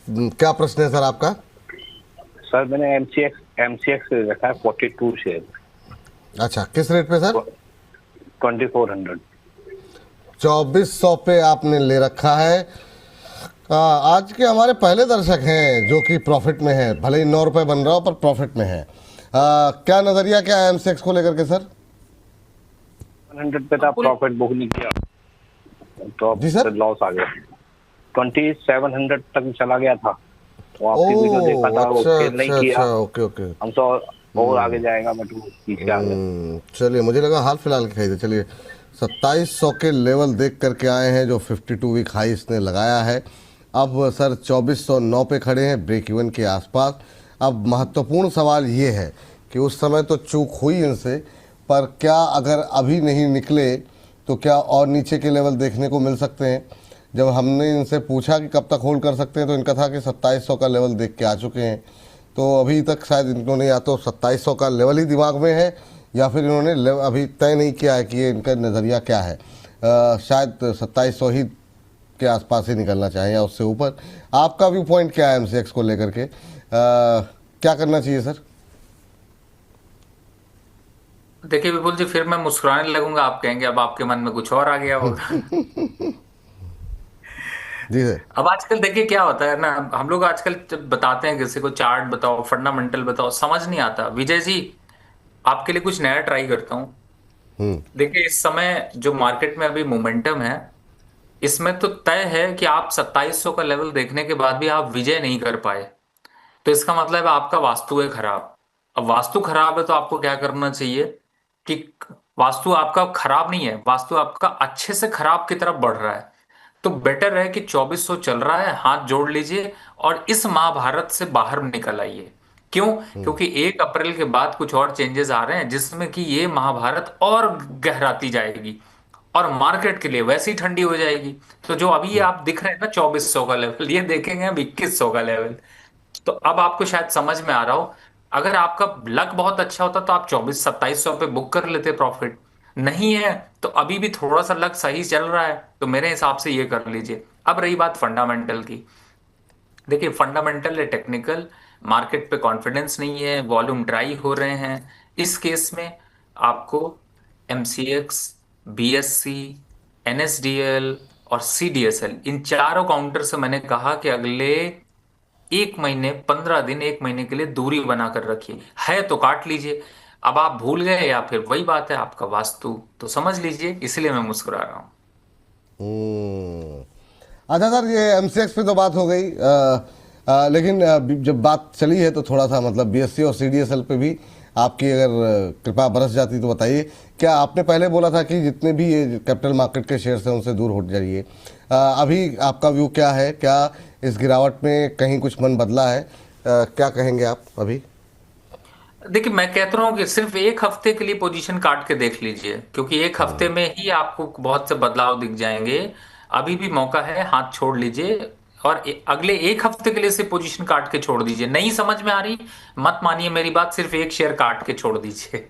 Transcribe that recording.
क्या प्रश्न है सर आपका? सर मैंने एमसीएक्स रखा है 42 शेयर। अच्छा, किस रेट पे सर? 2400। 2400 पे आपने ले रखा है। आज के हमारे पहले दर्शक हैं जो कि प्रॉफिट में है, भले ही 9 रुपए बन रहा हो पर प्रॉफिट में है। क्या नजरिया क्या है एमसीएक्स को लेकर के सर? 100 पे था, प्रॉफिट बुक नहीं किया तो जी सर। अब लॉस आ गया। 2700 तक चला गया था, तो आपकी वीडियो देखा ओह था, वो अच्छा सेल नहीं अच्छा किया। अच्छा, ओके ओके। हम तो और आगे जाएगा बट वो पीछे आ गया। चलिए, मुझे लगा हाल फिलहाल के खरीदे। चलिए, 2700 के लेवल देख करके आए हैं जो 52 वीक हाई इसने लगाया है। अब सर 2409 पे खड़े हैं, ब्रेक इवन के आसपास। अब महत्वपूर्ण सवाल ये है कि उस समय तो चूक हुई इनसे, पर क्या अगर अभी नहीं निकले तो क्या और नीचे के लेवल देखने को मिल सकते हैं? जब हमने इनसे पूछा कि कब तक होल्ड कर सकते हैं तो इनका था कि 2700 का लेवल देख के आ चुके हैं। तो अभी तक शायद इन्होंने या तो 2700 का लेवल ही दिमाग में है या फिर इन्होंने अभी तय नहीं किया है कि ये इनका नज़रिया क्या है। शायद 2700 ही के आसपास ही निकलना चाहें या उससे ऊपर। आपका व्यू पॉइंट क्या है एमसीएक्स को लेकर के? क्या करना चाहिए सर? देखिए विपुल जी, फिर मैं मुस्कुराने लगूंगा, आप कहेंगे अब आपके मन में कुछ और आ गया होगा। जी सर। अब आजकल देखिए क्या होता है ना, हम लोग आजकल जब बताते हैं किसी को चार्ट बताओ, फंडामेंटल बताओ, समझ नहीं आता। विजय जी, आपके लिए कुछ नया ट्राई करता हूँ। हम्म। देखिए इस समय जो मार्केट में अभी मोमेंटम है, इसमें तो तय है कि आप 2700 का लेवल देखने के बाद भी आप विजय नहीं कर पाए, तो इसका मतलब है आपका वास्तु है खराब। अब वास्तु खराब है तो आपको क्या करना चाहिए कि वास्तु आपका खराब नहीं है, वास्तु आपका अच्छे से खराब की तरफ बढ़ रहा है। तो बेटर है कि 2400 चल रहा है, हाथ जोड़ लीजिए और इस महाभारत से बाहर निकल आइए। क्यों? क्योंकि 1 अप्रैल के बाद कुछ और चेंजेस आ रहे हैं जिसमें कि ये महाभारत और गहराती जाएगी और मार्केट के लिए वैसे ही ठंडी हो जाएगी। तो जो अभी ये आप दिख रहे हैं ना 2400 का लेवल, ये देखेंगे हम 2100 का लेवल। तो अब आपको शायद समझ में आ रहा हो। अगर आपका लक बहुत अच्छा होता तो आप 2700 पे बुक कर लेते प्रॉफिट। नहीं है तो अभी भी थोड़ा सा लक सही चल रहा है, तो मेरे हिसाब से ये कर लीजिए। अब रही बात फंडामेंटल की, देखिए फंडामेंटल है टेक्निकल, मार्केट पे कॉन्फिडेंस नहीं है, वॉल्यूम ड्राई हो रहे हैं। इस केस में आपको एमसीएक्स, बीएससी, एनएसडीएल और सीडीएसएल, इन चारों काउंटर से मैंने कहा कि अगले 1 महीने, 15 दिन, 1 महीने के लिए दूरी बनाकर रखिए। है तो काट लीजिए। अब आप भूल गए या फिर वही बात है आपका वास्तु, तो समझ लीजिए, इसलिए मैं मुस्कुरा रहा हूं। हम्म। अच्छा सर, ये एमसीएक्स पे तो बात हो गई। लेकिन जब बात चली है तो थोड़ा सा मतलब बीएससी और सीडीएसएल पे भी आपकी अगर कृपा बरस जाती तो बताइए। क्या आपने पहले बोला था कि जितने भी ये कैपिटल मार्केट के शेयर्स हैं उनसे दूर हट जाइए? अभी आपका व्यू क्या है? क्या इस गिरावट में कहीं कुछ मन बदला है? क्या कहेंगे आप अभी? देखिए मैं कहता हूँ कि सिर्फ 1 हफ्ते के लिए पोजीशन काट के देख लीजिए, क्योंकि 1 हफ्ते में ही आपको बहुत से बदलाव दिख जाएंगे। अभी भी मौका है, हाथ छोड़ लीजिए और अगले 1 हफ्ते के लिए से पोजीशन काट के छोड़ दीजिए। नहीं समझ में आ रही, मत मानिए मेरी बात, सिर्फ एक शेयर काट के छोड़ दीजिए।